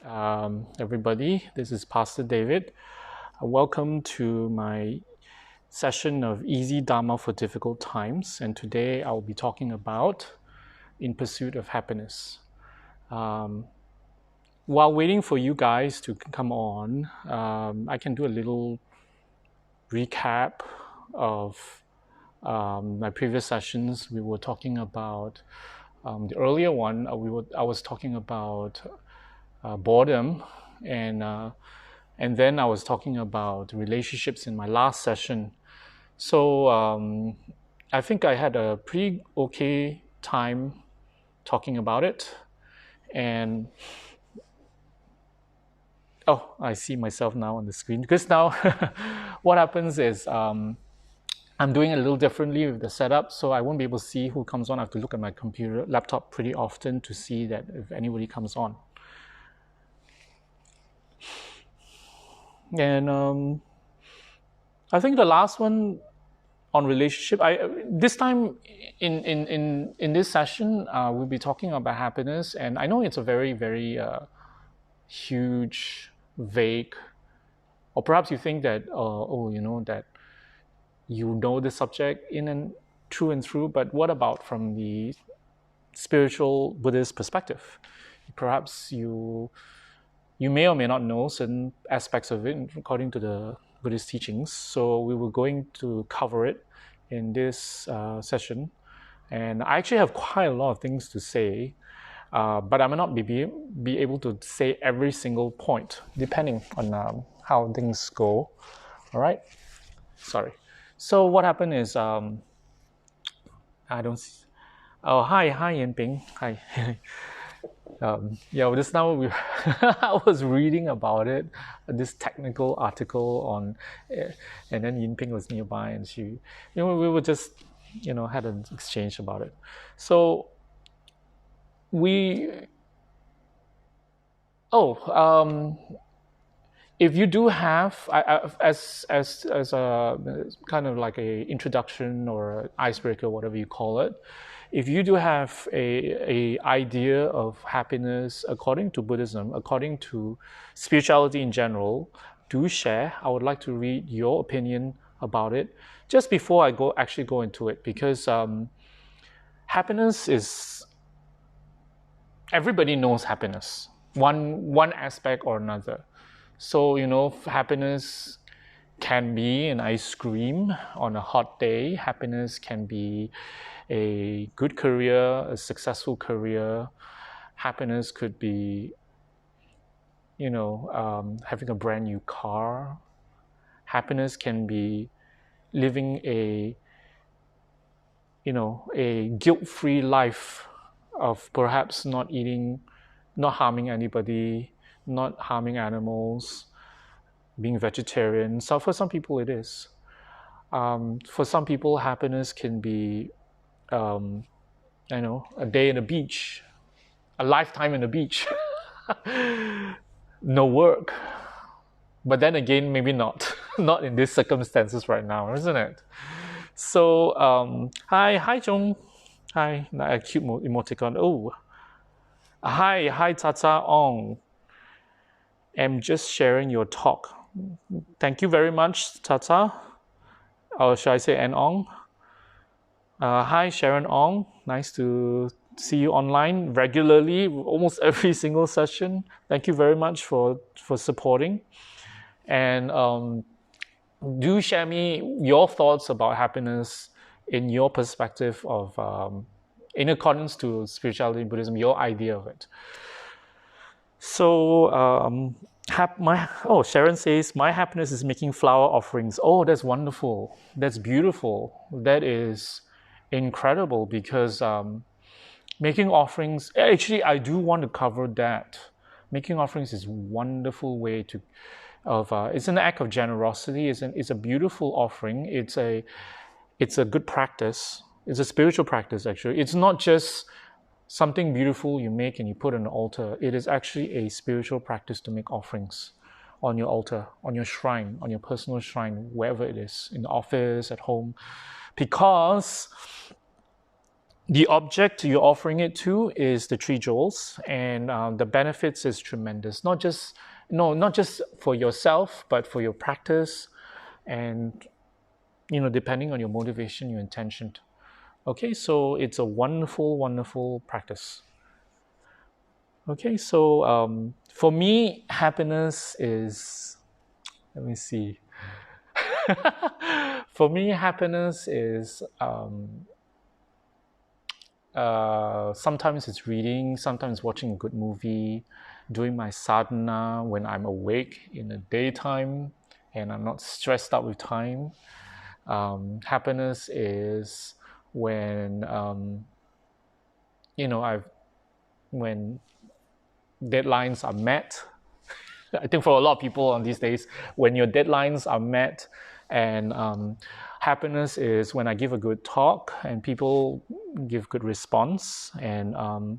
everybody. This is Pastor David. Welcome to my session of Easy Dharma for Difficult Times. And today I will be talking about In Pursuit of Happiness. While waiting for you guys to come on, I can do a little recap of my previous sessions. We were talking about the earlier one. I was talking about boredom, and then I was talking about relationships in my last session. So I think I had a pretty okay time talking about it. And I see myself now on the screen, because now what happens is I'm doing it a little differently with the setup, so I won't be able to see who comes on. I have to look at my laptop pretty often to see that if anybody comes on. And I think the last one on relationship, this time in this session, we'll be talking about happiness. And I know it's a very, very huge, vague, or perhaps you think that, that you know the subject through and through, but what about from the spiritual Buddhist perspective? Perhaps you may or may not know certain aspects of it according to the Buddhist teachings. So we were going to cover it in this session. And I actually have quite a lot of things to say, but I may not be able to say every single point, depending on how things go. All right? Sorry. So what happened is, I don't see... Oh, hi, Yanping. Hi. Just now I was reading about it, this technical article on, and then Yinping was nearby, and she, we were just, had an exchange about it. So if you do have, as a kind of like a introduction or an icebreaker, whatever you call it, if you do have a idea of happiness according to Buddhism, according to spirituality in general, do share. I would like to read your opinion about it just before I go into it, because happiness is, everybody knows happiness, one aspect or another. So, happiness can be an ice cream on a hot day. Happiness can be a good career, a successful career. Happiness could be, having a brand new car. Happiness can be living a guilt-free life of perhaps not eating, not harming anybody, not harming animals, being vegetarian. So for some people it is. For some people, happiness can be, a day in the beach, a lifetime in the beach, no work. But then again, maybe not in these circumstances right now, isn't it? So, hi, Jung. Hi, a cute emoticon. Oh, hi, Tata Ong. I'm just sharing your talk. Thank you very much, Tata. Or should I say An Ong? Hi, Sharon Ong. Nice to see you online regularly, almost every single session. Thank you very much for supporting. And do share me your thoughts about happiness in your perspective of, in accordance to spirituality in Buddhism, your idea of it. So, Sharon says, my happiness is making flower offerings. Oh, that's wonderful. That's beautiful. That is incredible, because making offerings, actually, I do want to cover that. Making offerings is a wonderful way it's an act of generosity. It's a beautiful offering. It's a good practice. It's a spiritual practice, actually. It's not just something beautiful you make and you put on the altar. It is actually a spiritual practice to make offerings on your altar, on your shrine, on your personal shrine, wherever it is, in the office, at home. Because the object you're offering it to is the three jewels, and the benefits is tremendous. Not just for yourself, but for your practice, and depending on your motivation, your intention. Okay, so it's a wonderful, wonderful practice. Okay, so for me, happiness is. Let me see. For me, happiness is. Sometimes it's reading, sometimes watching a good movie, doing my sadhana when I'm awake in the daytime and I'm not stressed out with time. Happiness is when when deadlines are met. I think for a lot of people on these days, when your deadlines are met, and happiness is when I give a good talk and people give good response, and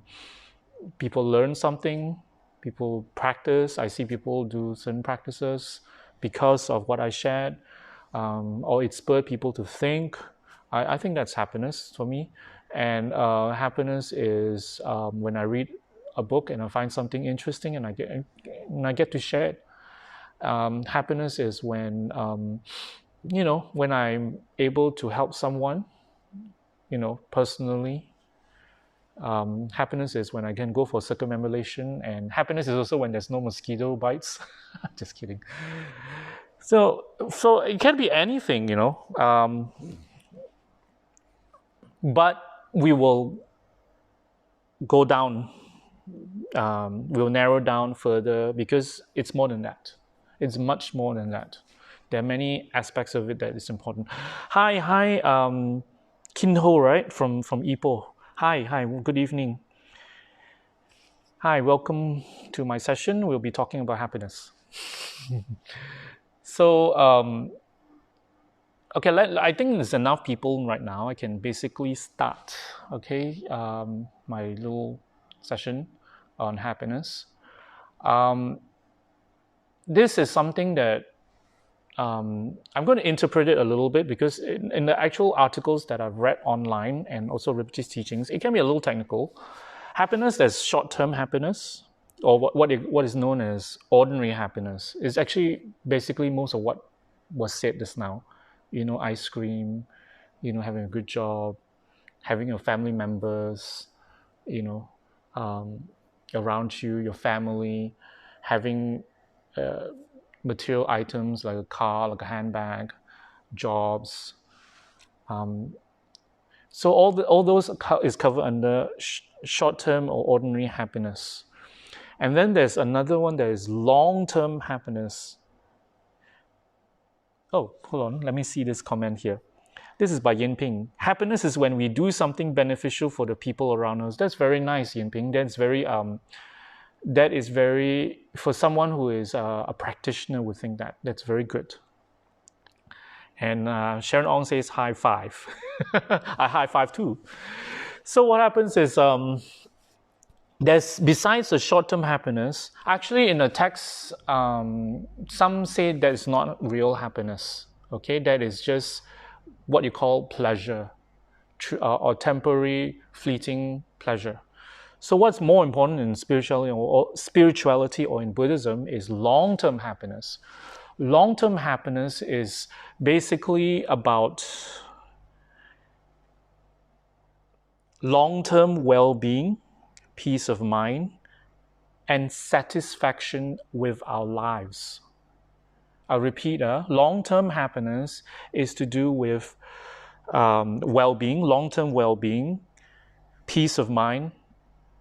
people learn something, people practice. I see people do certain practices because of what I shared, or it spurred people to think. I think that's happiness for me. And happiness is when I read a book and I find something interesting and I get to share it. Happiness is when when I'm able to help someone, personally. Happiness is when I can go for circumambulation, and happiness is also when there's no mosquito bites. Just kidding. So it can be anything, but we will go down. We'll narrow down further because it's more than that. It's much more than that. There are many aspects of it that is important. Hi, Kinho, right? From Ipoh. Hi, good evening. Hi, welcome to my session. We'll be talking about happiness. So, okay, I think there's enough people right now. I can basically start, okay, my little session on happiness. This is something that I'm going to interpret it a little bit because in the actual articles that I've read online and also Rinpoche's teachings, it can be a little technical. Happiness, there's short-term happiness, or what is known as ordinary happiness, is actually basically most of what was said just now. Ice cream, having a good job, having your family members, around you, your family, having material items like a car, like a handbag, jobs. So all those is covered under short-term or ordinary happiness. And then there's another one that is long-term happiness. Oh, hold on. Let me see this comment here. This is by Yin Ping. Happiness is when we do something beneficial for the people around us. That's very nice, Yin Ping. That is very, for someone who is a practitioner would think that's very good. And Sharon Ong says high five. I high five too. So what happens is there's, besides the short-term happiness, actually in the text, some say that it's not real happiness. Okay, that is just what you call pleasure, or temporary, fleeting pleasure. So what's more important in spirituality or in Buddhism is long-term happiness. Long-term happiness is basically about long-term well-being, peace of mind, and satisfaction with our lives. I'll repeat, long-term happiness is to do with well-being, long-term well-being, peace of mind,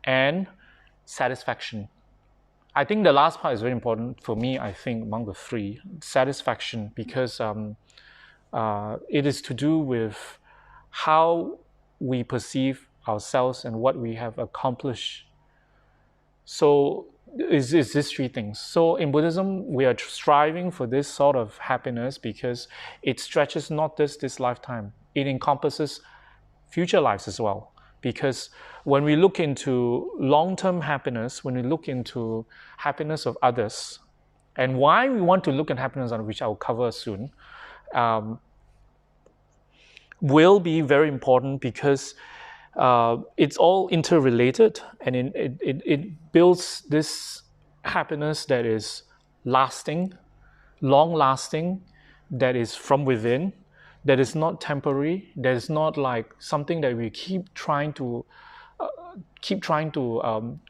and satisfaction. I think the last part is very important for me, I think, among the three. Satisfaction, because it is to do with how we perceive ourselves and what we have accomplished. So is these three things. So in Buddhism, we are striving for this sort of happiness because it stretches not just this lifetime. It encompasses future lives as well. Because when we look into long-term happiness, when we look into happiness of others, and why we want to look at happiness, which I'll cover soon, will be very important because It's all interrelated, and it builds this happiness that is lasting, long-lasting, that is from within, that is not temporary, that is not like something that we keep trying to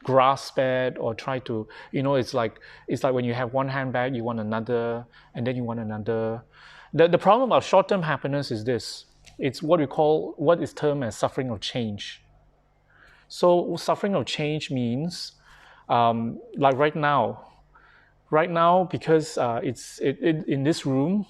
grasp at, or try to, it's like when you have one handbag, you want another, and then you want another. The problem about short-term happiness is this: it's what is termed as suffering of change. So suffering of change means, like right now, because it's in this room,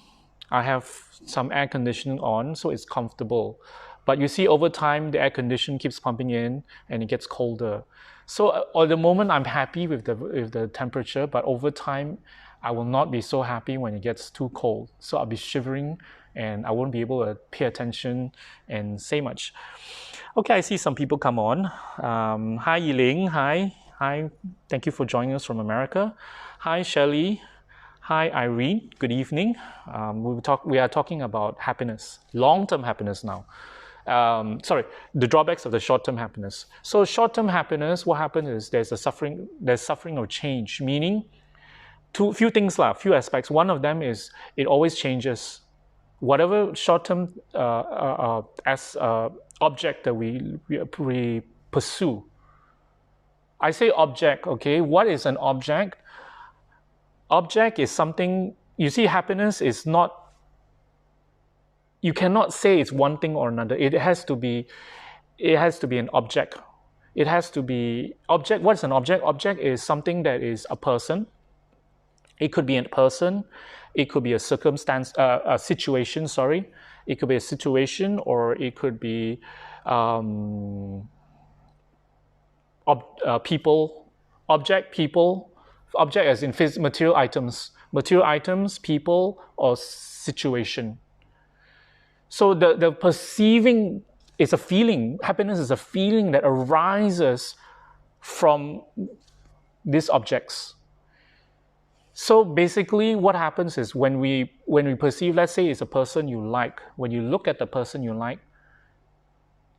I have some air conditioning on, so it's comfortable. But you see, over time, the air conditioning keeps pumping in, and it gets colder. So at the moment, I'm happy with the temperature, but over time, I will not be so happy when it gets too cold. So I'll be shivering, and I won't be able to pay attention and say much. Okay, I see some people come on. Hi, Yiling. Hi. Thank you for joining us from America. Hi, Shelley. Hi, Irene. Good evening. We are talking about happiness, long-term happiness now. The drawbacks of the short-term happiness. So short-term happiness, what happens is there's suffering of change, meaning few aspects. One of them is it always changes. Whatever short-term object that we pursue. I say object, okay? What is an object? Object is something, you see, happiness is not, you cannot say it's one thing or another. It has to be an object. It has to be object. What is an object? Object is something that is a person. It could be a person. It could be a circumstance, a situation, sorry. It could be a situation, or it could be people, object, people, object as in material items, people, or situation. So the perceiving is a feeling. Happiness is a feeling that arises from these objects. So basically what happens is when we perceive, let's say it's a person you like, when you look at the person you like,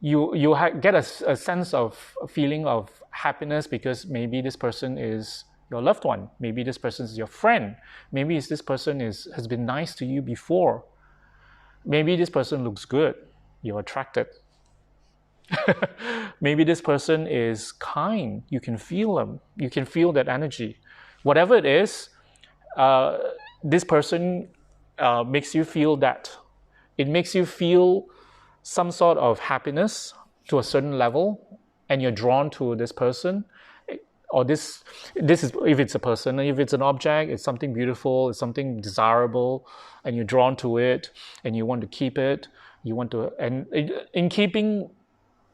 you get a sense of a feeling of happiness, because maybe this person is your loved one, maybe this person is your friend, maybe this person has been nice to you before, maybe this person looks good, you're attracted. Maybe this person is kind, you can feel them, you can feel that energy. Whatever it is, this person makes you feel that. It makes you feel some sort of happiness to a certain level, and you're drawn to this person. Or this is, if it's a person. If it's an object, it's something beautiful, it's something desirable, and you're drawn to it, and you want to keep it. You want to, and in keeping,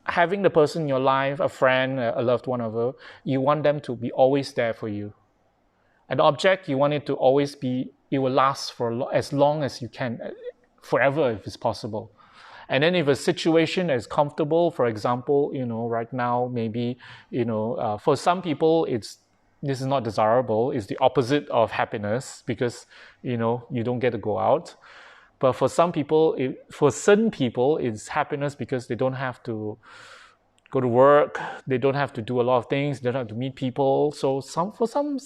having the person in your life, a friend, a loved one, you want them to be always there for you. An object, you want it to always be, it will last for as long as you can, forever if it's possible. And then if a situation is comfortable, for example, right now, maybe, for some people, this is not desirable. It's the opposite of happiness, because, you don't get to go out. But for some people, for certain people, it's happiness because they don't have to go to work. They don't have to do a lot of things. They don't have to meet people. So for some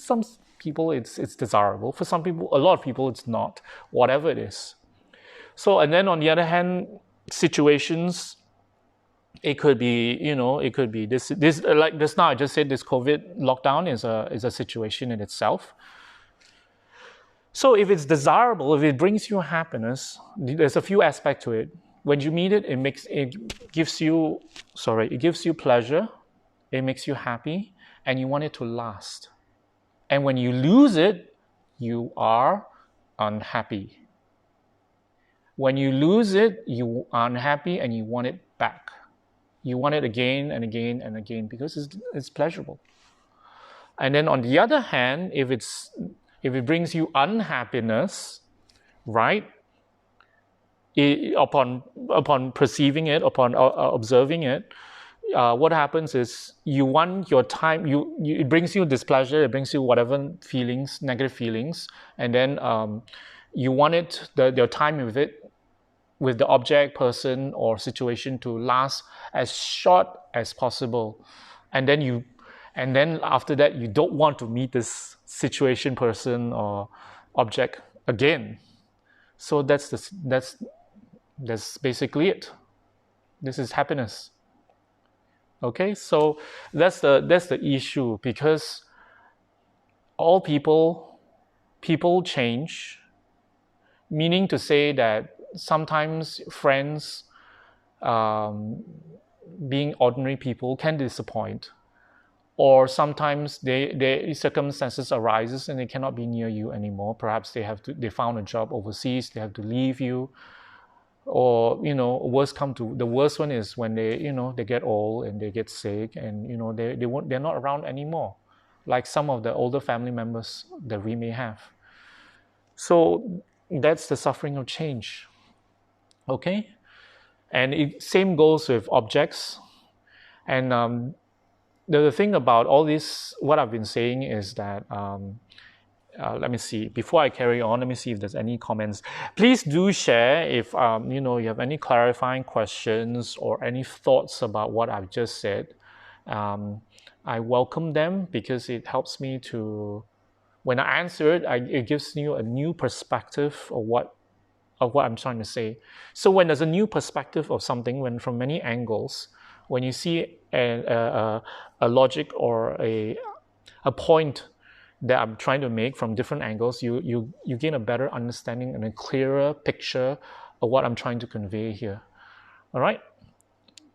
people, it's desirable. For some people, a lot of people, it's not. Whatever it is. So, and then on the other hand, situations, it could be, it could be this like just now I just said, this COVID lockdown is a situation in itself. So if it's desirable, if it brings you happiness, there's a few aspects to it. When you meet it, it gives you pleasure, it makes you happy, and you want it to last. And when you lose it, you are unhappy. When you lose it, you are unhappy and you want it back. You want it again and again and again, because it's pleasurable. And then on the other hand, if it brings you unhappiness, right? Upon perceiving it, upon observing it, what happens is you want your time. It brings you displeasure. It brings you whatever feelings, negative feelings, and then you want your time with it with the object, person, or situation to last as short as possible, and then after that you don't want to meet this situation, person, or object again. So that's basically it. This is happiness. Okay, so that's the issue, because all people change, meaning to say that sometimes friends, being ordinary people, can disappoint, or sometimes they circumstances arises and they cannot be near you anymore. Perhaps they found a job overseas, they have to leave you, or the worst one is when they get old and they get sick, and they're not around anymore, like some of the older family members that we may have. So that's the suffering of change. Okay, and same goes with objects. And the thing about all this, what I've been saying is that let me see. Before I carry on, let me see if there's any comments. Please do share if you have any clarifying questions or any thoughts about what I've just said. I welcome them, because it helps me to, when I answer it, it gives you a new perspective of what I'm trying to say. So when there's a new perspective of something, when from many angles, when you see a logic or a point that I'm trying to make from different angles, you gain a better understanding and a clearer picture of what I'm trying to convey here. All right.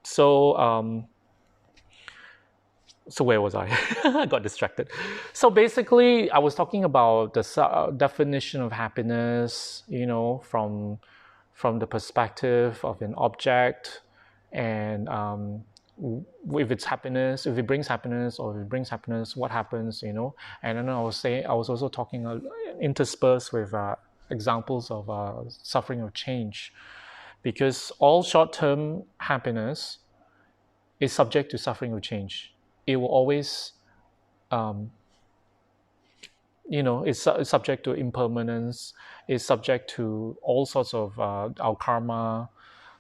So so where was I? I got distracted. So basically, I was talking about the definition of happiness, from the perspective of an object, and if it's happiness, if it brings happiness, or if it brings happiness, what happens, And then I was also talking interspersed with examples of suffering of change, because all short-term happiness is subject to suffering of change. It will always, it's subject to impermanence. It's subject to all sorts of our karma,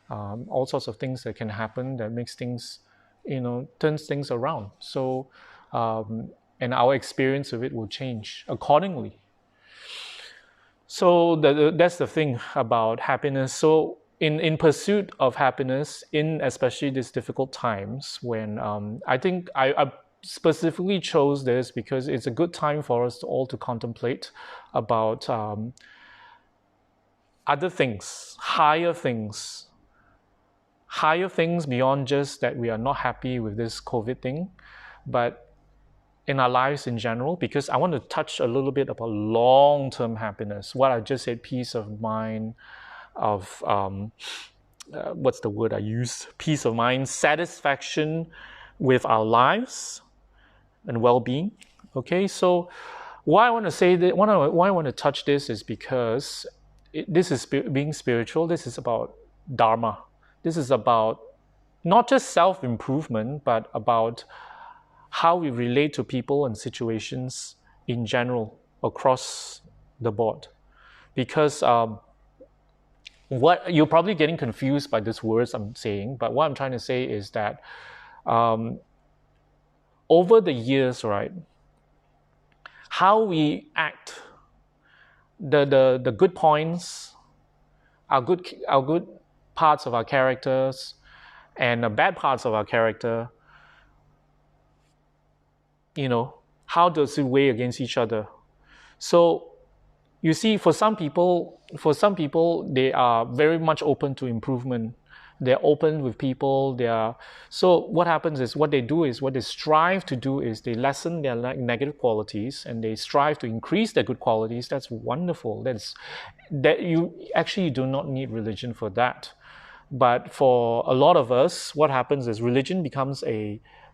all sorts of things that can happen that makes things, turns things around. So, and our experience of it will change accordingly. So that's the thing about happiness. So in pursuit of happiness, in especially these difficult times, when I think I specifically chose this because it's a good time for us all to contemplate about other things, higher things beyond just that we are not happy with this COVID thing, but in our lives in general, because I want to touch a little bit about long-term happiness. What I just said, peace of mind, of what's the word I used? Peace of mind, satisfaction with our lives and well-being. Okay, so why I want to say that, why I want to touch this is because this is being spiritual. This is about Dharma. This is about not just self-improvement, but about how we relate to people and situations in general across the board. Because what you're probably getting confused by these words I'm saying, but what I'm trying to say is that over the years, right, how we act, the good points, our good parts of our characters, and the bad parts of our character, how does it weigh against each other? So you see, for some people, they are very much open to improvement. They're open with people. So what happens is, what they strive to do is they lessen their negative qualities and they strive to increase their good qualities. That's wonderful. You do not need religion for that. But for a lot of us, what happens is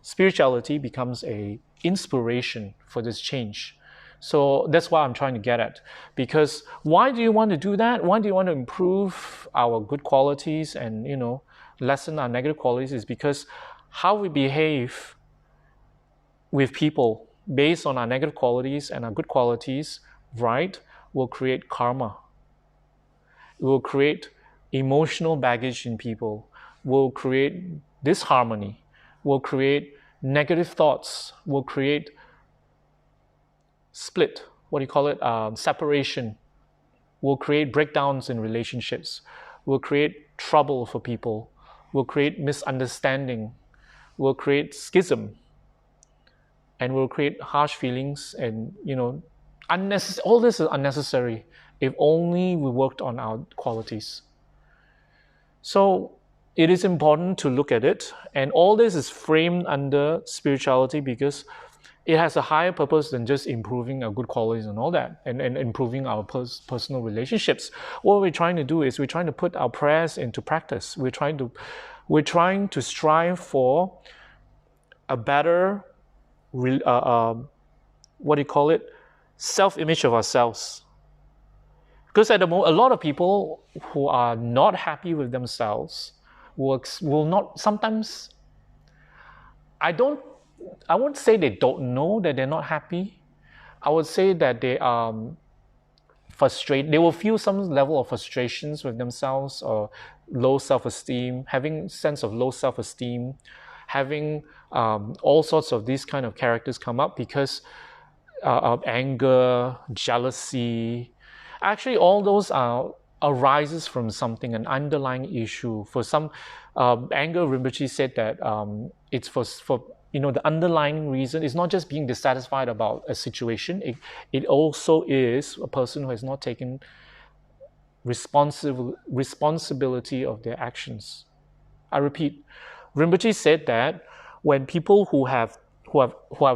spirituality becomes a inspiration for this change. So that's what I'm trying to get at. Because why do you want to do that? Why do you want to improve our good qualities and, lessen our negative qualities? Is because how we behave with people based on our negative qualities and our good qualities, right, will create karma. It will create emotional baggage in people will create disharmony, will create negative thoughts, will create split, what do you call it, separation, will create breakdowns in relationships, will create trouble for people, will create misunderstanding, will create schism, and will create harsh feelings, and all this is unnecessary if only we worked on our qualities. So it is important to look at it, and all this is framed under spirituality because it has a higher purpose than just improving our good qualities and all that, and improving our personal relationships. What we're trying to do is we're trying to put our prayers into practice. We're trying to strive for a better, self-image of ourselves. Because at the moment, a lot of people who are not happy with themselves will not, sometimes, I won't say they don't know that they're not happy. I would say that they are frustrated. They will feel some level of frustrations with themselves, or low self-esteem, having sense of low self-esteem, having all sorts of these kind of characters come up because of anger, jealousy. Actually, all those arises from something, an underlying issue. For some, anger, Rinpoche said that it's for the underlying reason is not just being dissatisfied about a situation. It also is a person who has not taken responsibility of their actions. I repeat, Rinpoche said that when people who are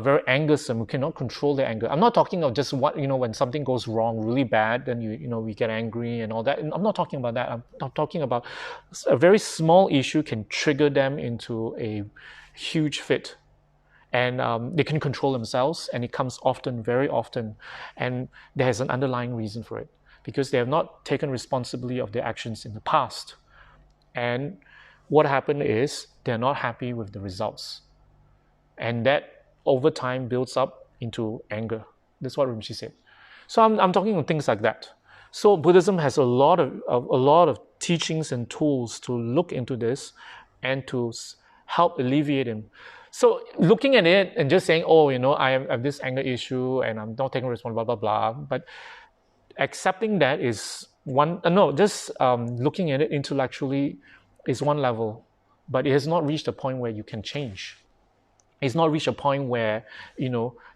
very angersome, who cannot control their anger. I'm not talking of just when something goes wrong really bad, then we get angry and all that. And I'm not talking about that. I'm talking about a very small issue can trigger them into a huge fit. And they can control themselves, and it comes very often. And there's an underlying reason for it, because they have not taken responsibility of their actions in the past. And what happened is they're not happy with the results. And that over time builds up into anger. That's what Rinpoche said. So I'm talking of things like that. So Buddhism has a lot of teachings and tools to look into this and to help alleviate him. So looking at it and just saying, I have this anger issue and I'm not taking responsibility, blah, blah, blah. But accepting that is looking at it intellectually is one level, but it has not reached a point where you can change. It's not reached a point where,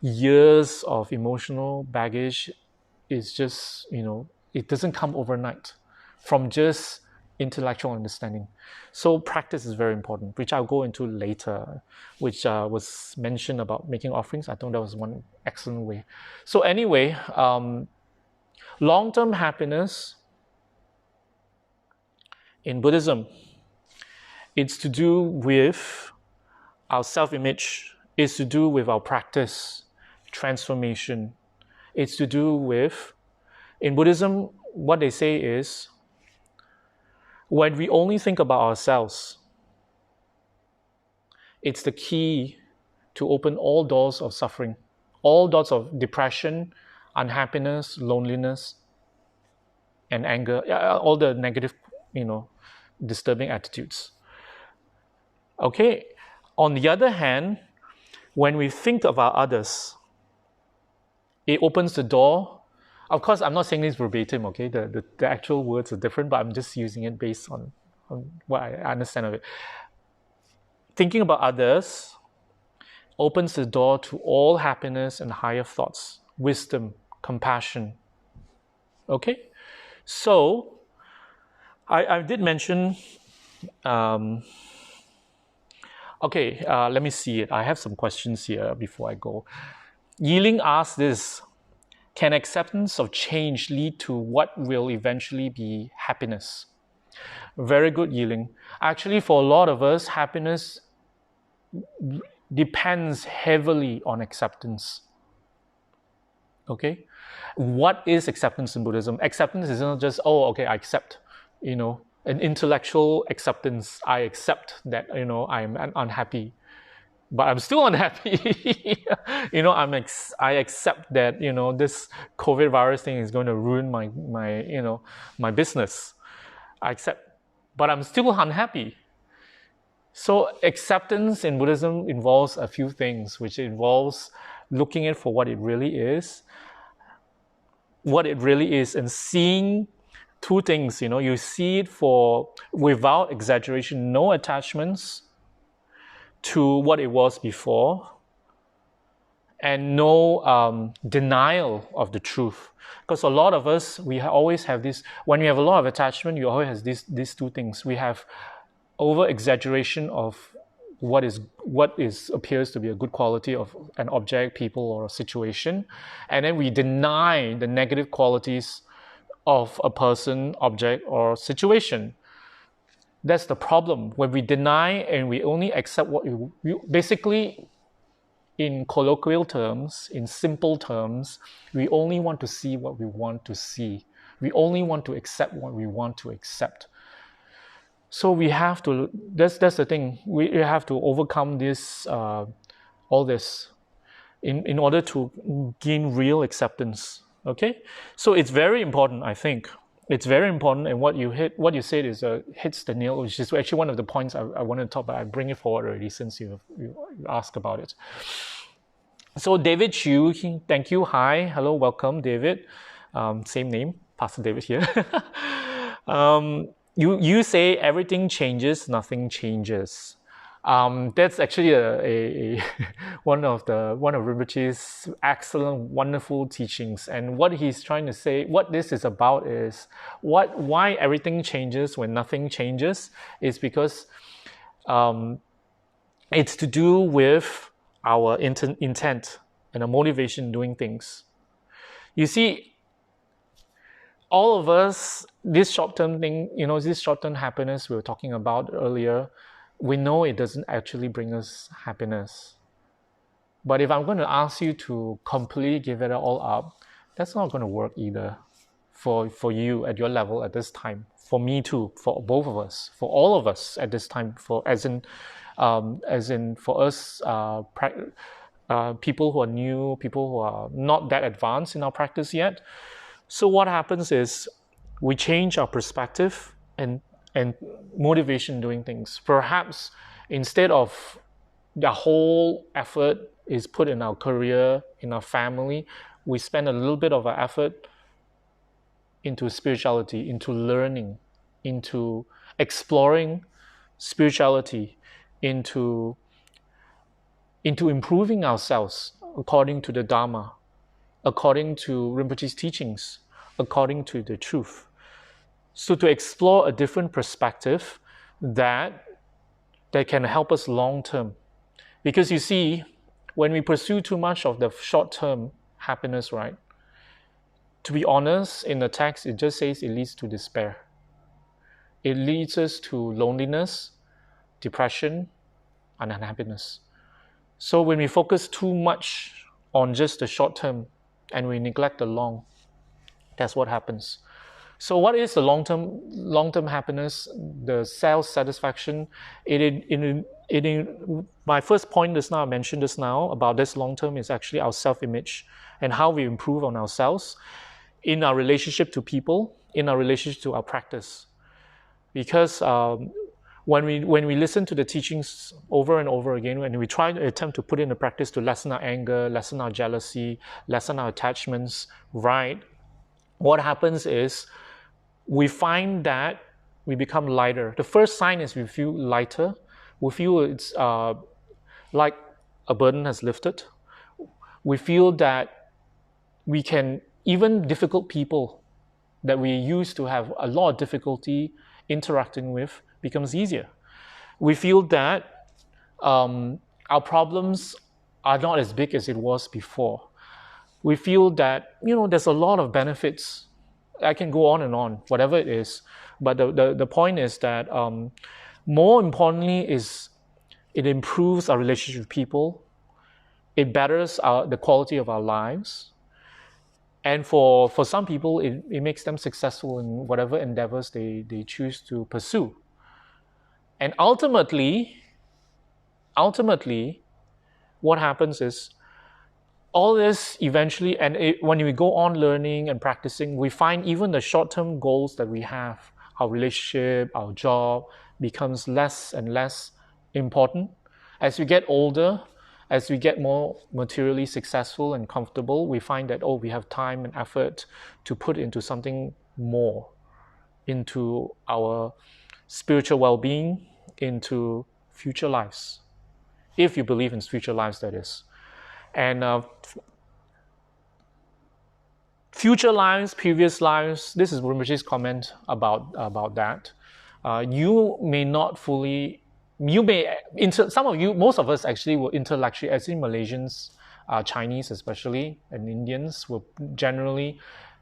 years of emotional baggage is just, it doesn't come overnight from just intellectual understanding. So practice is very important, which I'll go into later, which was mentioned about making offerings. I think that was one excellent way. So anyway, long-term happiness in Buddhism, it's to do with our self-image, it's to do with our practice, transformation. It's to do with, in Buddhism, what they say is, when we only think about ourselves, it's the key to open all doors of suffering, all doors of depression, unhappiness, loneliness, and anger, all the negative, disturbing attitudes. Okay. On the other hand, when we think about others, it opens the door. Of course, I'm not saying this verbatim, okay? The actual words are different, but I'm just using it based on what I understand of it. Thinking about others opens the door to all happiness and higher thoughts, wisdom, compassion. Okay? So, I did mention... let me see it. I have some questions here before I go. Yiling asks this: can acceptance of change lead to what will eventually be happiness? Very good, Yiling. Actually, for a lot of us, happiness depends heavily on acceptance. Okay? What is acceptance in Buddhism? Acceptance is not just, I accept, an intellectual acceptance. I accept that, I'm unhappy, but I'm still unhappy. I accept that, this COVID virus thing is going to ruin my business. I accept. but I'm still unhappy. So acceptance in Buddhism involves a few things, which involves looking at for what it really is, and seeing two things. You see it for, without exaggeration, no attachments to what it was before, and no denial of the truth. Because a lot of us, we always have this, when we have a lot of attachment, you always have these two things. We have over-exaggeration of what appears to be a good quality of an object, people, or a situation, and then we deny the negative qualities of a person, object, or situation. That's the problem. When we deny and we only accept what we basically, in colloquial terms, in simple terms, we only want to see what we want to see. We only want to accept what we want to accept. So we have to, that's the thing, we have to overcome this, all this, in order to gain real acceptance, okay? So it's very important, I think. It's very important, and what you said is hits the nail, which is actually one of the points I want to talk about. I bring it forward already since you asked about it. So David Chu, thank you, hi, hello, welcome, David. Same name, Pastor David here. You say everything changes, nothing changes. That's actually a one of Rinpoche's excellent, wonderful teachings. And what he's trying to say, what this is about, is why everything changes when nothing changes, is because it's to do with our intent and our motivation doing things. You see, all of us, this short-term thing, this short-term happiness we were talking about earlier, we know it doesn't actually bring us happiness. But if I'm going to ask you to completely give it all up, that's not going to work either for you at your level at this time. For me too, for both of us, for all of us at this time, as in for us, people who are new, people who are not that advanced in our practice yet. So what happens is we change our perspective and motivation doing things. Perhaps instead of the whole effort is put in our career, in our family, we spend a little bit of our effort into spirituality, into learning, into exploring spirituality, into improving ourselves according to the Dharma, according to Rinpoche's teachings, according to the truth. So to explore a different perspective that can help us long term. Because you see, when we pursue too much of the short-term happiness, right? To be honest, in the text, it just says it leads to despair. It leads us to loneliness, depression, and unhappiness. So when we focus too much on just the short term and we neglect the long, that's what happens. So what is the long-term happiness, the self-satisfaction? My first point I mentioned just now about this long-term is actually our self-image and how we improve on ourselves in our relationship to people, in our relationship to our practice. Because when we listen to the teachings over and over again, when we try to attempt to put in a practice to lessen our anger, lessen our jealousy, lessen our attachments, right? What happens is we find that we become lighter. The first sign is we feel lighter. We feel it's like a burden has lifted. We feel that we can, even difficult people that we used to have a lot of difficulty interacting with, becomes easier. We feel that our problems are not as big as it was before. We feel that, there's a lot of benefits. I can go on and on, whatever it is. But the point is that more importantly is it improves our relationship with people. It betters the quality of our lives. And for some people, it makes them successful in whatever endeavors they choose to pursue. And ultimately, what happens is all this eventually, and when we go on learning and practicing, we find even the short-term goals that we have our relationship, our job becomes less and less important. As we get older, as we get more materially successful and comfortable, we find that, we have time and effort to put into something more, into our spiritual well-being, into future lives. If you believe in future lives, that is. And future lives, previous lives, this is Rinpoche's comment about that. You may not fully, some of you, most of us actually will intellectually, as in Malaysians, Chinese especially, and Indians will generally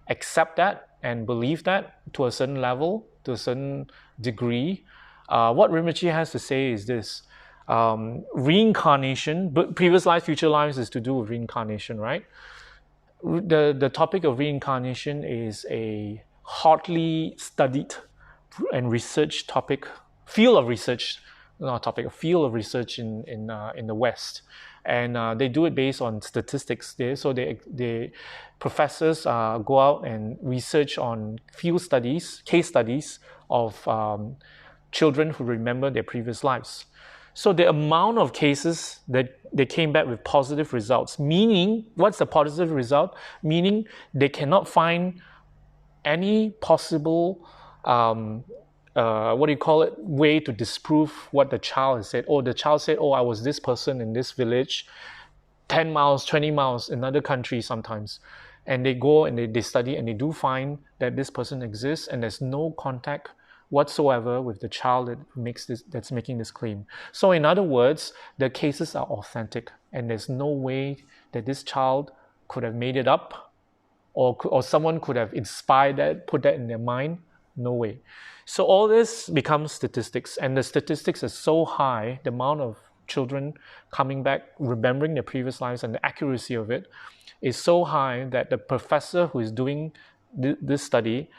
accept that and believe that to a certain level, to a certain degree. What Rinpoche has to say is this. Reincarnation, but previous lives, future lives is to do with reincarnation, right? The topic of reincarnation is a hotly studied and researched topic, field of research in the West, and they do it based on statistics. They professors go out and research on field studies, case studies of children who remember their previous lives. So the amount of cases that they came back with positive results, meaning, what's the positive result? Meaning they cannot find any possible, way to disprove what the child has said. The child said, I was this person in this village, 10 miles, 20 miles, in another country sometimes. And they go and they study and they do find that this person exists and there's no contact whatsoever with the child that's making this claim. So in other words, the cases are authentic and there's no way that this child could have made it up or someone could have inspired that, put that in their mind. No way. So all this becomes statistics, and the statistics are so high, the amount of children coming back, remembering their previous lives and the accuracy of it is so high that the professor who is doing this study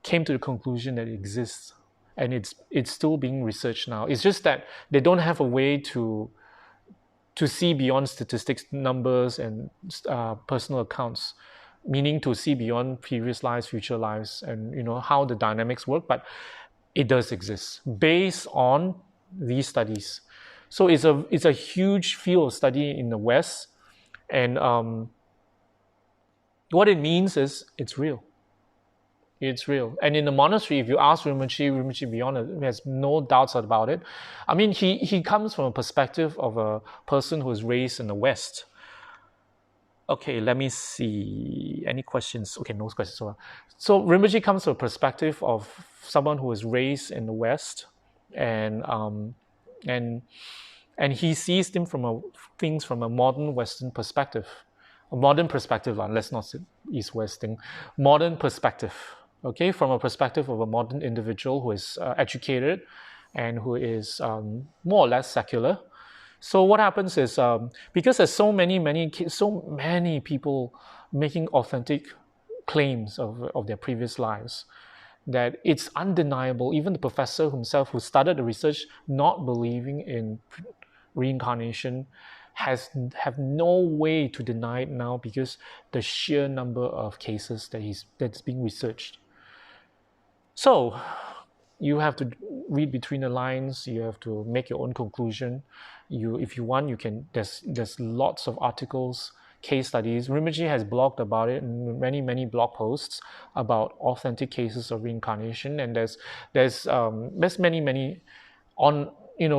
came to the conclusion that it exists, and it's still being researched now. It's just that they don't have a way to see beyond statistics, numbers, and personal accounts, meaning to see beyond previous lives, future lives, and how the dynamics work. But it does exist based on these studies. So it's a huge field of study in the West, and what it means is it's real. It's real. And in the monastery, if you ask Rinpoche beyond it, has no doubts about it. I mean, he comes from a perspective of a person who is raised in the West. Okay, let me see. Any questions? Okay, no questions. So Rinpoche comes from a perspective of someone who is raised in the West, and he sees things from a modern Western perspective. A modern perspective, let's not say East-West thing. Modern perspective. Okay, from a perspective of a modern individual who is educated and who is more or less secular. So what happens is, because there's so many people making authentic claims of their previous lives, that it's undeniable. Even the professor himself who started the research not believing in reincarnation have no way to deny it now, because the sheer number of cases that's being researched. So you have to read between the lines. You have to make your own conclusion. If you want, you can. There's lots of articles, case studies. Rinpoche has blogged about it, and many blog posts about authentic cases of reincarnation. And there's many on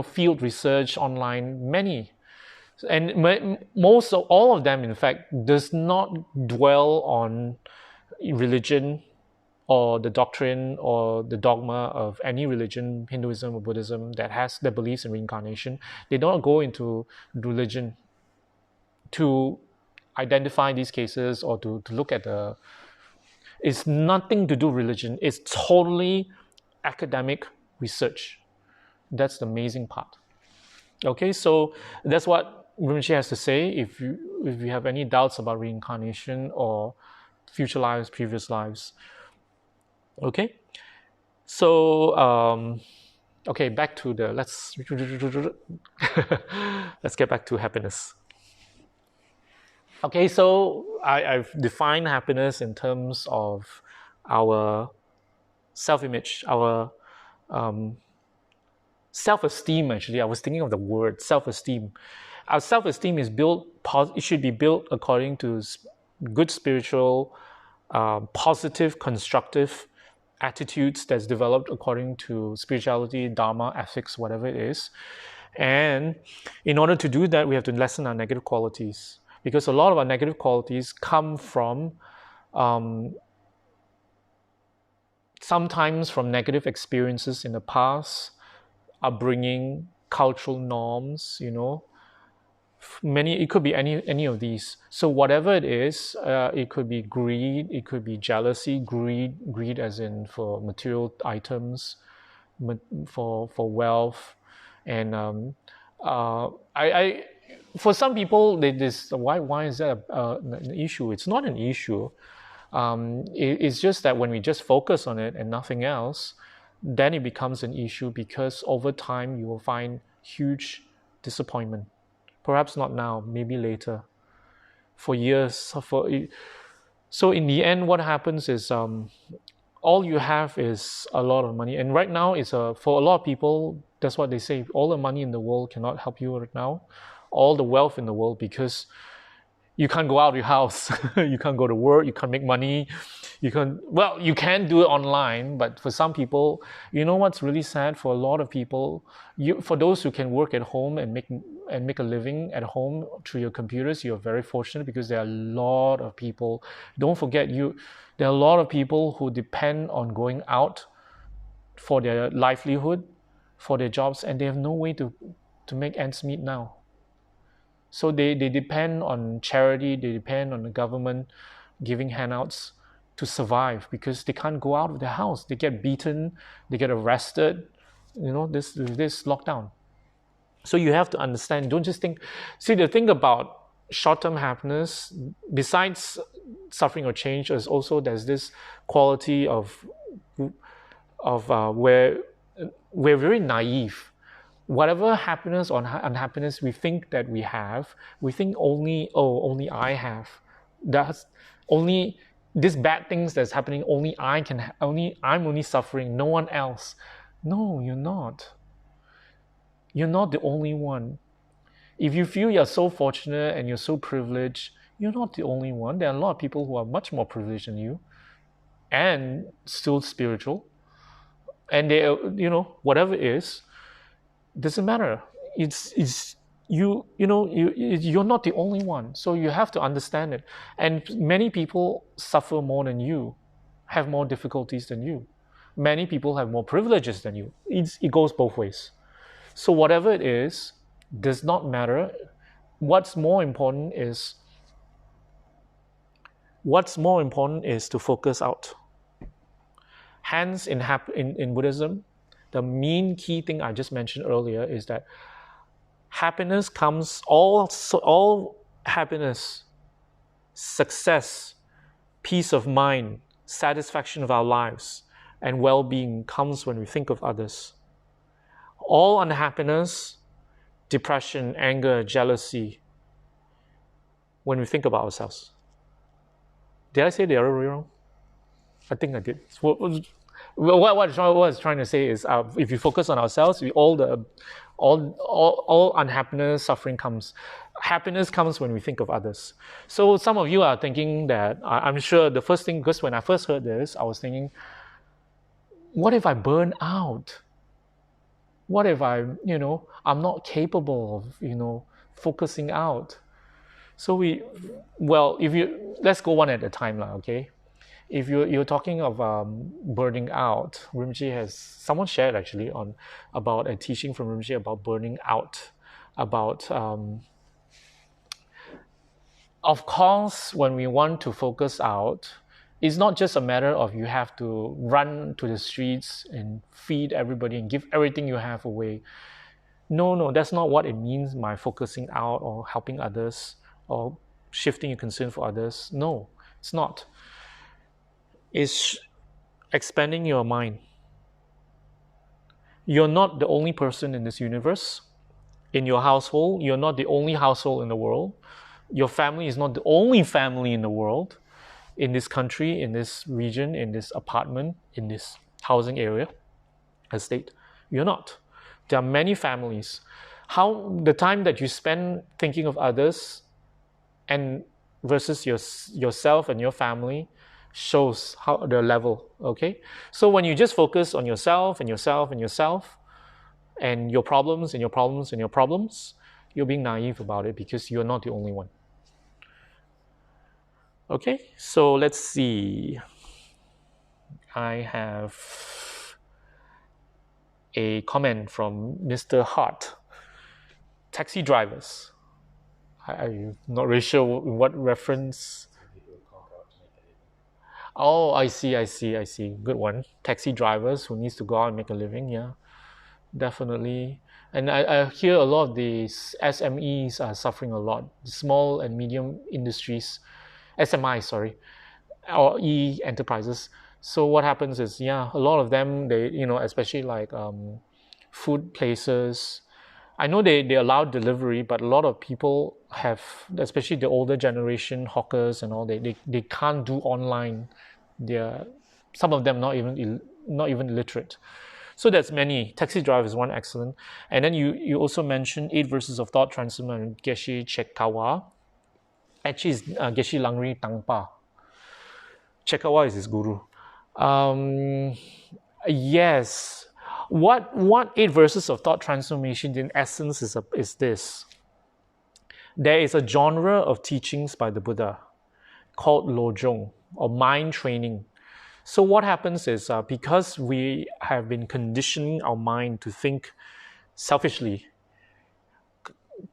field research online, many. And most of all of them, in fact, does not dwell on religion or the doctrine or the dogma of any religion, Hinduism or Buddhism, that believes in reincarnation. They don't go into religion to identify these cases or to look at it's nothing to do with religion. It's totally academic research. That's the amazing part. Okay, so that's what Rinpoche has to say. If you have any doubts about reincarnation or future lives, previous lives. Okay, so back to let's get back to happiness. Okay, so I've defined happiness in terms of our self-image, our self-esteem. Actually, I was thinking of the word self-esteem. Our self-esteem is built. It should be built according to good spiritual, positive, constructive attitudes that's developed according to spirituality, Dharma, ethics, whatever it is. And in order to do that, we have to lessen our negative qualities, because a lot of our negative qualities come from sometimes from negative experiences in the past, upbringing, cultural norms, it could be any of these. So whatever it is, it could be greed, it could be jealousy, greed as in for material items, for wealth, and I for some people, why is that an issue? It's not an issue. It's just that when we just focus on it and nothing else, then it becomes an issue, because over time you will find huge disappointment. Perhaps not now, maybe later, for years. So in the end, what happens is all you have is a lot of money. And right now, for a lot of people, that's what they say. All the money in the world cannot help you right now. All the wealth in the world, because you can't go out of your house. You can't go to work. You can't make money. You can do it online, but for some people, what's really sad for a lot of people, for those who can work at home and make a living at home through your computers, you're very fortunate, because there are a lot of people. Don't forget, there are a lot of people who depend on going out for their livelihood, for their jobs, and they have no way to make ends meet now. So they depend on charity, they depend on the government giving handouts to survive, because they can't go out of their house. They get beaten, they get arrested, this lockdown. So you have to understand, don't just think. See, the thing about short-term happiness, besides suffering or change, is also there's this quality of where we're very naive. Whatever happiness or unhappiness we think that we have, we think only I have. That's only these bad things that's happening. I'm only suffering. No one else. No, you're not. You're not the only one. If you feel you're so fortunate and you're so privileged, you're not the only one. There are a lot of people who are much more privileged than you, and still spiritual. And they, whatever it is, doesn't matter. You're not the only one. So you have to understand it. And many people suffer more than you, have more difficulties than you. Many people have more privileges than you. It goes both ways. So whatever it is, does not matter. What's more important is to focus out. Hence, in Buddhism, the main key thing I just mentioned earlier is that happiness comes, all happiness, success, peace of mind, satisfaction of our lives, and well-being comes when we think of others. All unhappiness, depression, anger, jealousy, when we think about ourselves. Did I say the other way wrong? I think I did. What I was trying to say is, if we focus on ourselves, all unhappiness, suffering comes. Happiness comes when we think of others. So some of you are thinking that, I'm sure the first thing, because when I first heard this, I was thinking, what if I burn out? What if I'm not capable of, focusing out? So let's go one at a time, okay? If you're talking of burning out, someone shared actually about a teaching from Rinpoche about burning out, about of course, when we want to focus out, it's not just a matter of you have to run to the streets and feed everybody and give everything you have away. No, that's not what it means by focusing out or helping others or shifting your concern for others. No, it's not. It's expanding your mind. You're not the only person in this universe. In your household, you're not the only household in the world. Your family is not the only family in the world, in this country, in this region, in this apartment, in this housing area, estate. You're not. There are many families. How the time that you spend thinking of others and versus yourself and your family shows how the level. Okay, so when you just focus on yourself and yourself and yourself and your problems and your problems and your problems, you're being naive about it because you're not the only one. Okay, so let's see. I have a comment from Mr. Hart. Taxi drivers. I'm not really sure what reference. Oh, I see. Good one. Taxi drivers who needs to go out and make a living. Yeah, definitely. And I hear a lot of these SMEs are suffering a lot. Small and medium industries, SMI, sorry, or enterprises. So what happens is, yeah, a lot of them, they, especially like food places. I know they allow delivery, but a lot of people have, especially the older generation hawkers and all, they can't do online. Some of them not even literate. So that's many. Taxi driver is one excellent. And then you also mentioned 8 verses of thought transformation, Geshe Chekawa. Actually, it's Geshe Langri Tangpa. Chekawa is his guru. Yes. What 8 verses of thought transformation in essence is this. There is a genre of teachings by the Buddha called Lojong, or mind training. So what happens is because we have been conditioning our mind to think selfishly.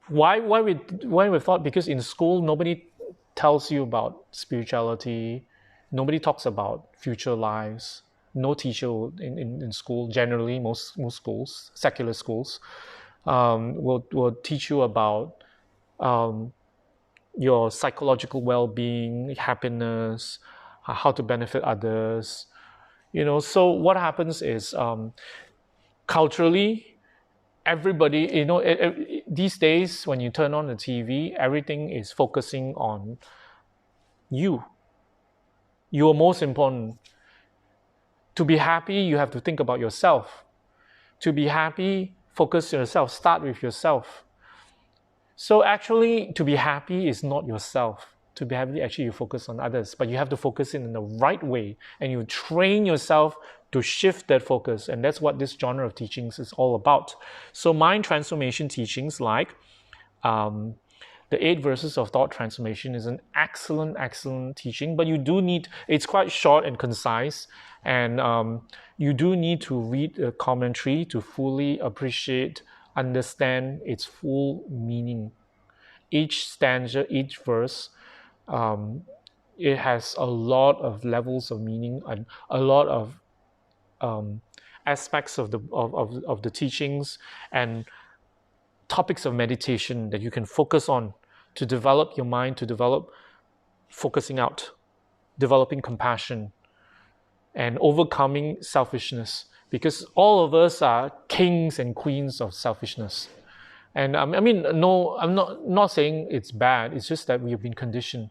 Why we thought? Because in school nobody tells you about spirituality, nobody talks about future lives. No teacher in school, generally most schools, secular schools, will teach you about your psychological well-being, happiness, how to benefit others. So what happens is culturally, everybody, these days when you turn on the TV, everything is focusing on you. You are most important. To be happy, you have to think about yourself. To be happy, focus on yourself. Start with yourself. So actually, to be happy is not yourself. To be happy, actually, you focus on others. But you have to focus in the right way. And you train yourself to shift that focus. And that's what this genre of teachings is all about. So mind transformation teachings like the 8 verses of thought transformation is an excellent teaching, but you do need, it's quite short and concise, and you do need to read a commentary to fully appreciate, understand its full meaning. Each stanza, each verse, it has a lot of levels of meaning and a lot of aspects of the teachings and topics of meditation that you can focus on to develop your mind, to develop focusing out, developing compassion, and overcoming selfishness. Because all of us are kings and queens of selfishness. And no, I'm not saying it's bad. It's just that we've been conditioned.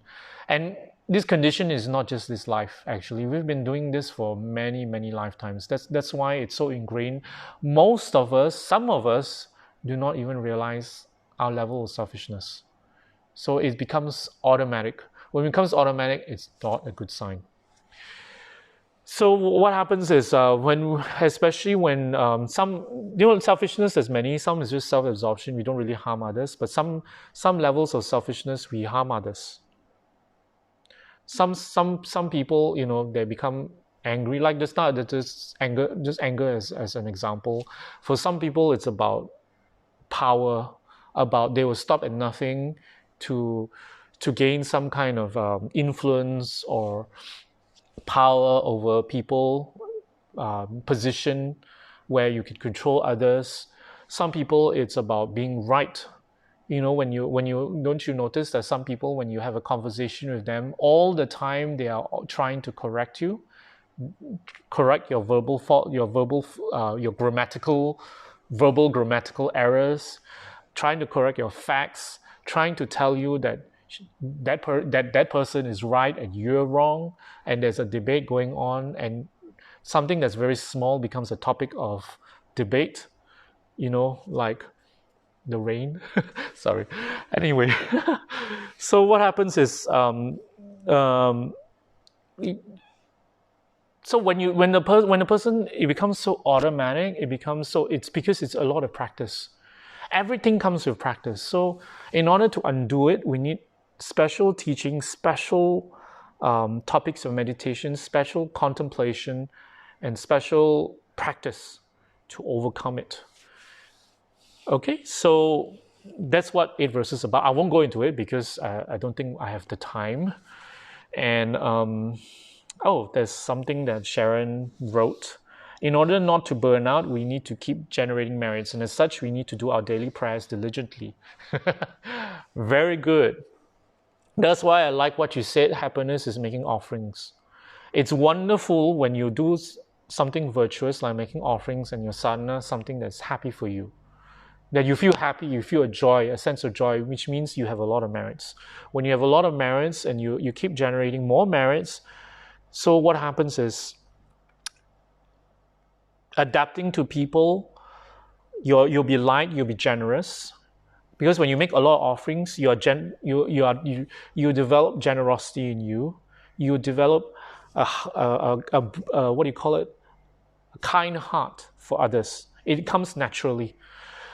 And this condition is not just this life, actually. We've been doing this for many, many lifetimes. That's why it's so ingrained. Most of us, some of us, do not even realize our level of selfishness. So it becomes automatic. When it becomes automatic, it's not a good sign. So what happens is especially when selfishness, there's many. Some is just self-absorption. We don't really harm others. But some levels of selfishness, we harm others. Some people, they become angry. Like just anger as an example. For some people, it's about power, about they will stop at nothing to gain some kind of influence or power over people, position where you can control others. Some people, it's about being right. When you don't you notice that some people, when you have a conversation with them, all the time they are trying to correct you, correct your verbal fault, your grammatical errors, trying to correct your facts, trying to tell you that that person is right and you're wrong, and there's a debate going on, and something that's very small becomes a topic of debate, like the rain. Sorry. Anyway, so what happens is, so when the person, it becomes so automatic, it's because it's a lot of practice. Everything comes with practice. So in order to undo it, we need special teaching, special topics of meditation, special contemplation, and special practice to overcome it. Okay, so that's what 8 verses is about. I won't go into it because I don't think I have the time. And there's something that Sharon wrote. In order not to burn out, we need to keep generating merits. And as such, we need to do our daily prayers diligently. Very good. That's why I like what you said, happiness is making offerings. It's wonderful when you do something virtuous like making offerings and your sadhana, something that's happy for you. That you feel happy, you feel a joy, a sense of joy, which means you have a lot of merits. When you have a lot of merits and you keep generating more merits, so what happens is, adapting to people, you'll be light, you'll be generous, because when you make a lot of offerings, you develop generosity in you. You develop what do you call it? A kind heart for others. It comes naturally.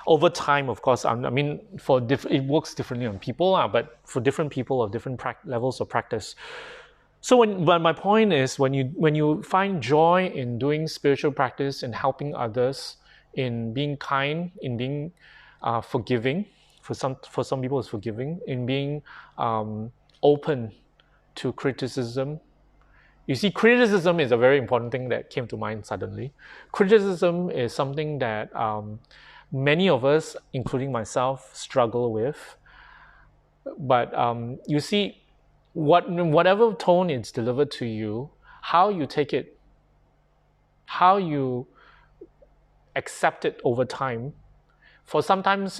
Over time, of course, it works differently on people, but for different people of different levels of practice. So my point is, when you find joy in doing spiritual practice and helping others, in being kind, in being forgiving, for some people it's forgiving, in being open to criticism. You see, criticism is a very important thing that came to mind suddenly. Criticism is something that many of us, including myself, struggle with. But you see, whatever tone it's delivered to you, how you take it, how you accept it over time. For sometimes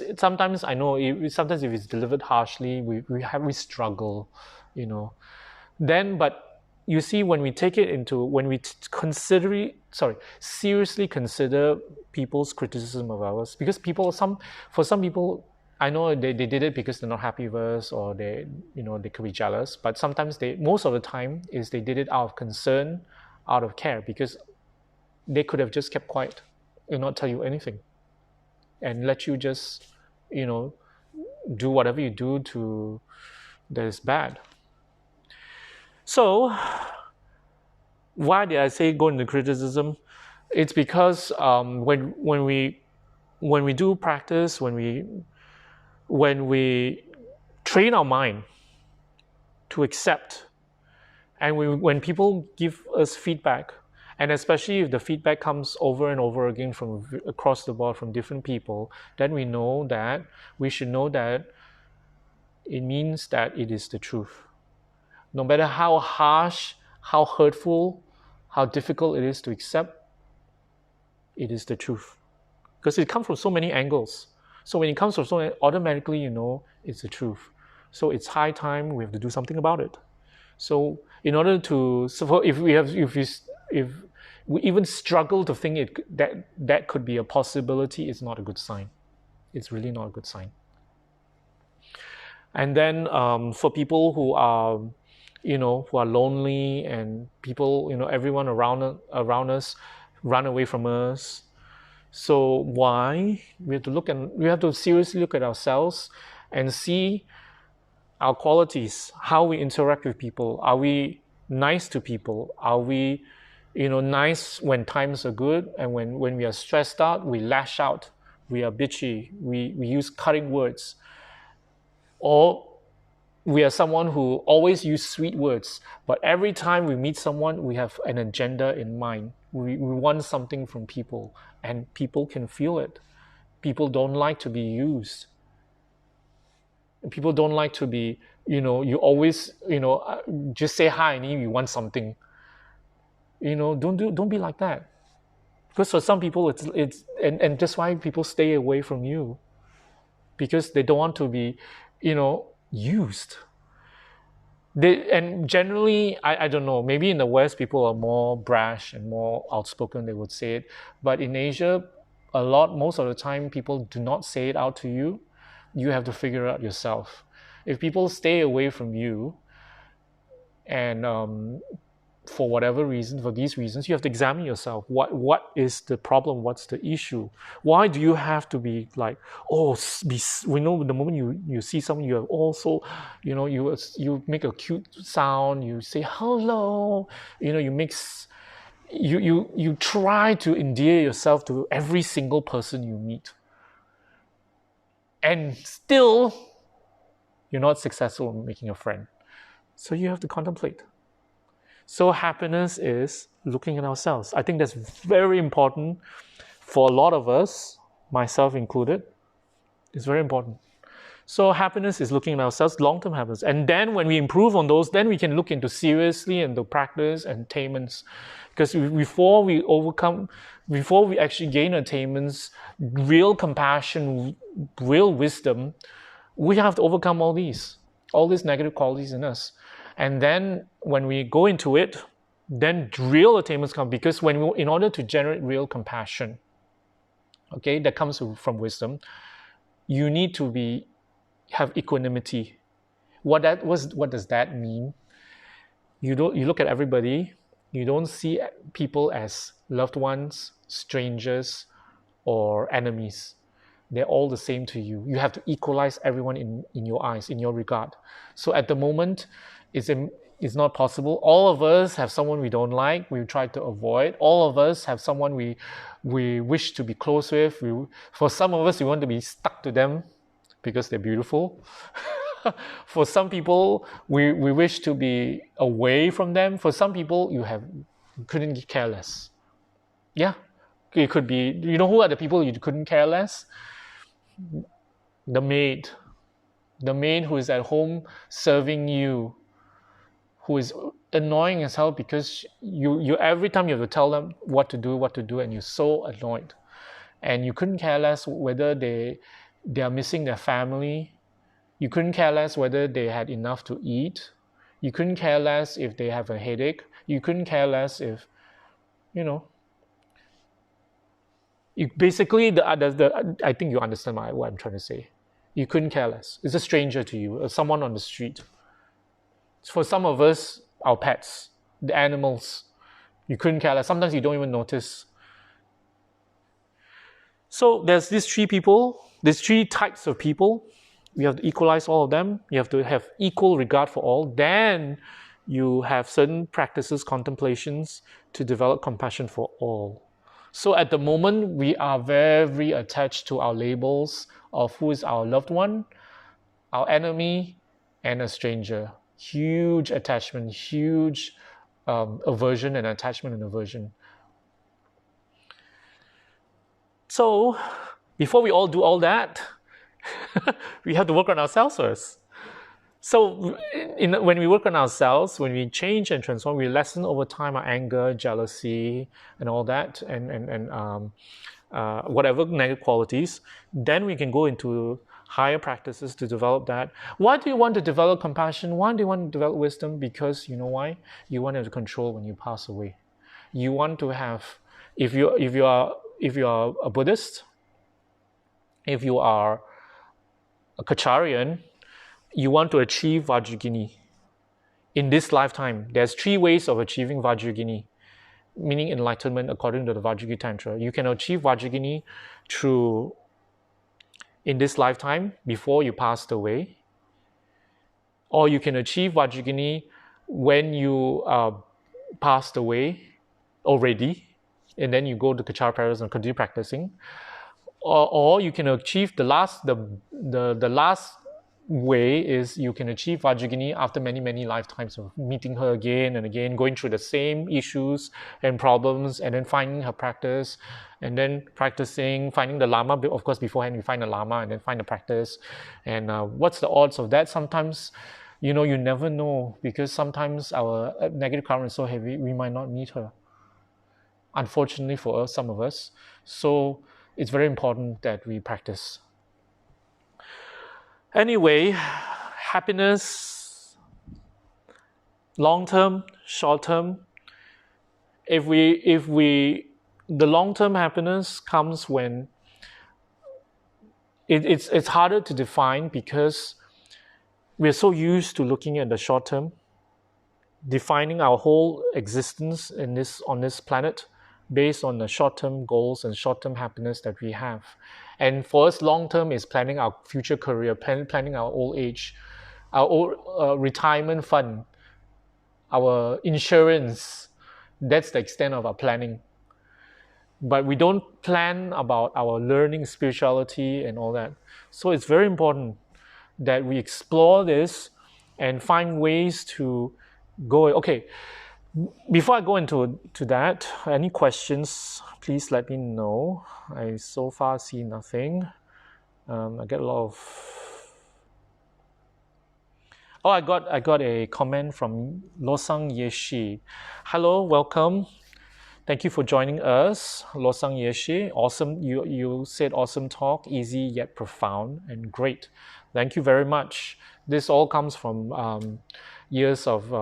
I know, sometimes if it's delivered harshly, we struggle, Then, but you see, when we take it into, when we seriously consider people's criticism of ours, because for some people, I know they did it because they're not happy with us, or they could be jealous, but sometimes most of the time is they did it out of concern, out of care, because they could have just kept quiet and not tell you anything and let you just, do whatever you do that is bad. So, why did I say go into criticism? It's because when we do practice, when we train our mind to accept, and when people give us feedback, and especially if the feedback comes over and over again from across the board from different people, then we should know that it means that it is the truth. No matter how harsh, how hurtful, how difficult it is to accept, it is the truth. Because it comes from so many angles. So when it comes from so many, automatically it's the truth. So it's high time we have to do something about it. So in order to, if we even struggle to think that could be a possibility, it's not a good sign. It's really not a good sign. And then for people who are lonely, and people, everyone around us run away from us. So why? We have to seriously look at ourselves and see our qualities, how we interact with people. Are we nice to people? Are we, nice when times are good, and when we are stressed out, we lash out, we are bitchy, we use cutting words, or we are someone who always use sweet words, but every time we meet someone, we have an agenda in mind. We want something from people, and people can feel it. People don't like to be used. People don't like to be, you always, just say hi and you want something. Don't be like that. Because for some people, it's and that's why people stay away from you, because they don't want to be, used. And generally, I don't know, maybe in the West, people are more brash and more outspoken, they would say it. But in Asia, most of the time, people do not say it out to you. You have to figure it out yourself. If people stay away from you, and for whatever reason, for these reasons, you have to examine yourself. What is the problem? What's the issue? Why do you have to be like, we know the moment you see someone, you have also, you make a cute sound, you say hello, you try to endear yourself to every single person you meet, and still you're not successful in making a friend. So you have to contemplate. So happiness is looking at ourselves. I think that's very important for a lot of us, myself included. It's very important. So happiness is looking at ourselves, long-term happiness. And then when we improve on those, then we can look into seriously into practice and attainments. Because before we actually gain attainments, real compassion, real wisdom, we have to overcome all these negative qualities in us. And then when we go into it, then real attainments come, because in order to generate real compassion, okay, that comes from wisdom, you need to have equanimity. What does that mean? You look at everybody, you don't see people as loved ones, strangers, or enemies. They're all the same to you. You have to equalize everyone in your eyes, in your regard. So at the moment, it's not possible. All of us have someone we don't like, we try to avoid. All of us have someone we wish to be close with. For some of us, we want to be stuck to them because they're beautiful. For some people, we wish to be away from them. For some people, you couldn't care less. Yeah, it could be. You know who are the people you couldn't care less? The maid who is at home serving you, who is annoying as hell, because you every time you have to tell them what to do, and you're so annoyed, and you couldn't care less whether they are missing their family. You couldn't care less whether they had enough to eat. You couldn't care less if they have a headache. You couldn't care less if, basically, I think you understand what I'm trying to say. You couldn't care less. It's a stranger to you, someone on the street. For some of us, our pets, the animals, you couldn't care less. Sometimes you don't even notice. So there's these three types of people. You have to equalize all of them. You have to have equal regard for all. Then you have certain practices, contemplations to develop compassion for all. So at the moment, we are very attached to our labels of who is our loved one, our enemy, and a stranger. Huge attachment, huge aversion and attachment and aversion. So before we all do all that, we have to work on ourselves first. So when we work on ourselves, when we change and transform, we lessen over time our anger, jealousy, and all that, and whatever negative qualities. Then we can go into higher practices to develop that. Why do you want to develop compassion? Why do you want to develop wisdom? Because you know why? You want to have control when you pass away. You want to have, if you are a Buddhist, if you are a Kecharian, you want to achieve Vajrayogini in this lifetime. There's 3 ways of achieving Vajrayogini, meaning enlightenment according to the Vajrayogini Tantra. You can achieve Vajrayogini in this lifetime before you passed away, or you can achieve Vajrayogini when you passed away already, and then you go to Kechara Forest and continue practicing, or you can achieve the last way is you can achieve Vajrayogini after many, many lifetimes of meeting her again and again, going through the same issues and problems, and then finding her practice, and then practicing, finding the Lama. Of course, beforehand you find the Lama and then find the practice. And what's the odds of that? Sometimes, you never know, because sometimes our negative karma is so heavy, we might not meet her, unfortunately for some of us. So it's very important that we practice. Anyway, happiness long-term, short-term. The long-term happiness comes when it's harder to define because we're so used to looking at the short-term, defining our whole existence on this planet based on the short-term goals and short-term happiness that we have. And for us, long-term is planning our future career, planning our old age, our old retirement fund, our insurance. That's the extent of our planning. But we don't plan about our learning, spirituality, and all that. So it's very important that we explore this and find ways to go. Okay, before I go into that, any questions, please let me know. I so far see nothing. I get a lot of... Oh, I got a comment from Losang Yeshi. Hello, welcome. Thank you for joining us, Losang Yeshi. Awesome, you said awesome talk, easy yet profound and great. Thank you very much. This all comes from years of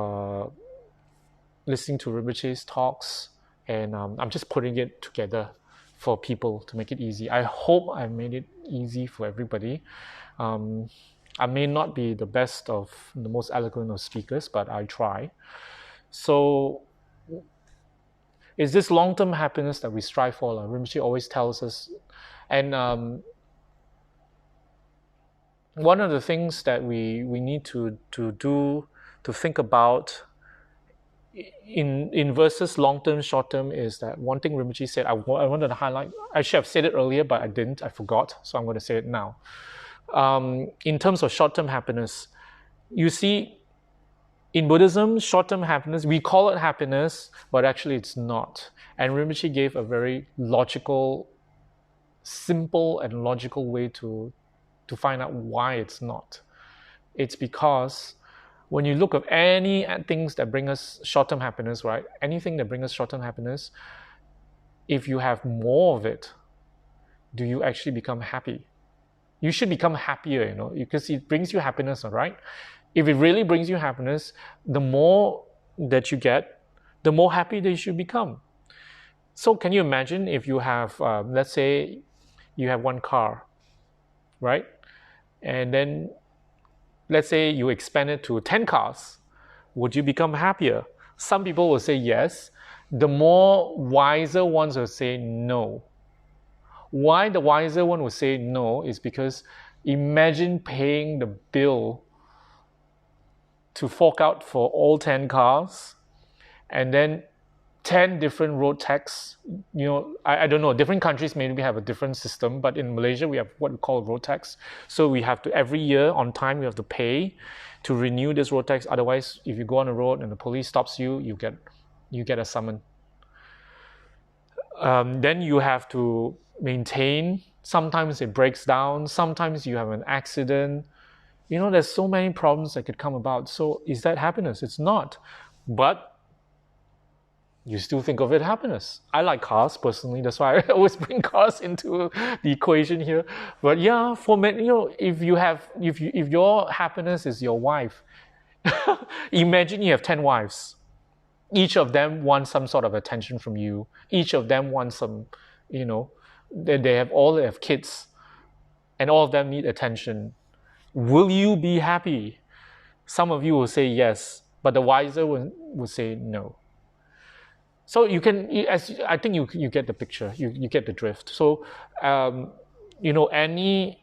listening to Rinpoche's talks, and I'm just putting it together for people to make it easy. I hope I made it easy for everybody. I may not be the best of the most eloquent of speakers, but I try. So it's this long-term happiness that we strive for. Rinpoche always tells us. And one of the things that we need to think about in versus long-term, short-term is that one thing Rinpoche said, I wanted to highlight. I should have said it earlier, but I didn't. I forgot. So I'm going to say it now. In terms of short-term happiness, you see, in Buddhism, short-term happiness, we call it happiness, but actually it's not. And Rinpoche gave a very simple and logical way to find out why it's not. It's because when you look at any things that bring us short-term happiness, right? Anything that brings us short-term happiness, if you have more of it, do you actually become happy? You should become happier, because it brings you happiness, all right? If it really brings you happiness, the more that you get, the more happy that you should become. So can you imagine if you have, let's say you have one car, right? And then let's say you expand it to 10 cars. Would you become happier? Some people will say yes. The more wiser ones will say no. Why the wiser one will say no is because imagine paying the bill to fork out for all 10 cars and then 10 different road tax. I don't know, different countries maybe have a different system, but in Malaysia we have what we call road tax. So we have to, every year on time, we have to pay to renew this road tax. Otherwise, if you go on the road and the police stops you, you get a summon. Then you have to maintain. Sometimes it breaks down. Sometimes you have an accident. There's so many problems that could come about. So is that happiness? It's not. But you still think of it happiness. I like cars personally. That's why I always bring cars into the equation here. But yeah, for many, if your happiness is your wife, imagine you have 10 wives. Each of them wants some sort of attention from you. Each of them wants some, they have kids, and all of them need attention. Will you be happy? Some of you will say yes, but the wiser one will say no. So I think you get the picture, you get the drift. So, any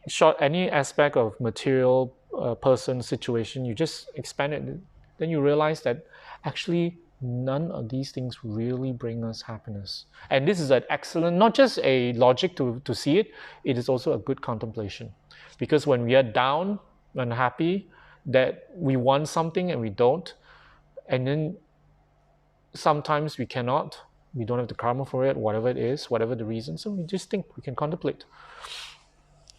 aspect of material, person, situation, you just expand it. Then you realize that actually none of these things really bring us happiness. And this is an excellent, not just a logic to see it, it is also a good contemplation. Because when we are down, unhappy, that we want something and we don't, and then sometimes we don't have the karma for it, whatever it is, whatever the reason. So we just think, we can contemplate.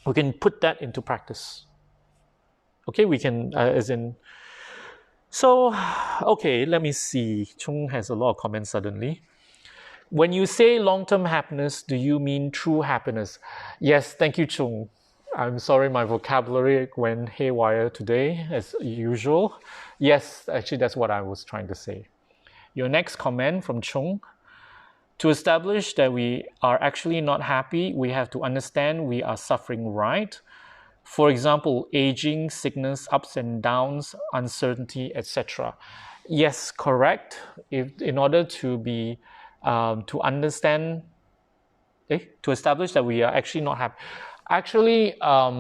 We can put that into practice. Okay, we can, So, okay, let me see. Chung has a lot of comments suddenly. When you say long-term happiness, do you mean true happiness? Yes, thank you, Chung. I'm sorry, my vocabulary went haywire today, as usual. Yes, actually, that's what I was trying to say. Your next comment from Chung. To establish that we are actually not happy, we have to understand we are suffering, right? For example, aging, sickness, ups and downs, uncertainty, etc. Yes, correct. If in order to be to understand, to establish that we are actually not happy. Actually, I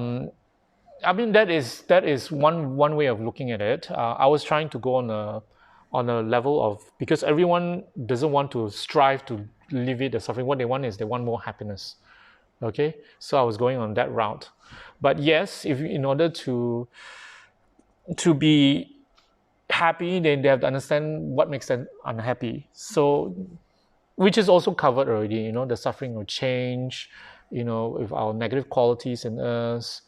mean that is one way of looking at it. I was trying to go on a level of, because everyone doesn't want to strive to alleviate the suffering. What they want is they want more happiness. Okay, so I was going on that route. But yes, if in order to be happy, then they have to understand what makes them unhappy. So, which is also covered already. The suffering will change. With our negative qualities in us,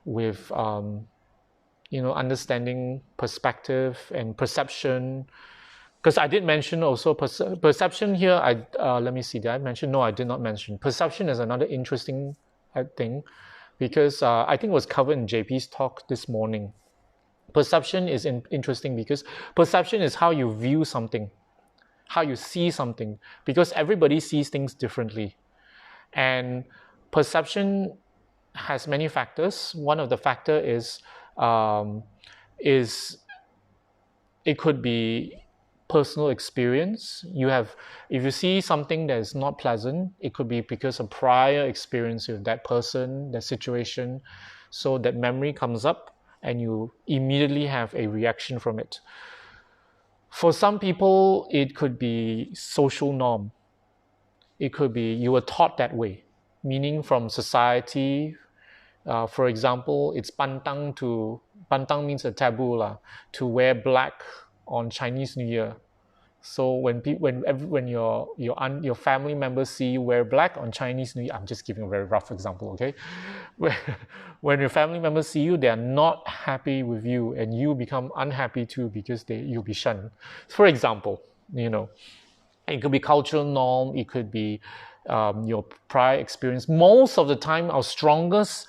with understanding perspective and perception. Because I did mention also perception here. Let me see. Did I mention? No, I did not mention. Perception is another interesting thing, because I think it was covered in JP's talk this morning. Perception is interesting because perception is how you view something, how you see something, because everybody sees things differently. And perception has many factors. One of the factor is it could be personal experience. If you see something that is not pleasant, it could be because of prior experience with that person, that situation. So that memory comes up and you immediately have a reaction from it. For some people, it could be social norm. It could be you were taught that way, meaning from society. For example, it's pantang means a taboo to wear black on Chinese New Year. So when your family members see you wear black on Chinese New Year, I'm just giving a very rough example, okay? When your family members see you, they are not happy with you, and you become unhappy too because you'll be shunned. For example, it could be cultural norm, it could be your prior experience. Most of the time, our strongest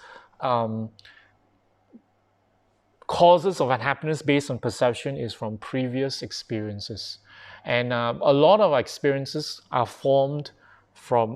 causes of unhappiness based on perception is from previous experiences. And a lot of our experiences are formed from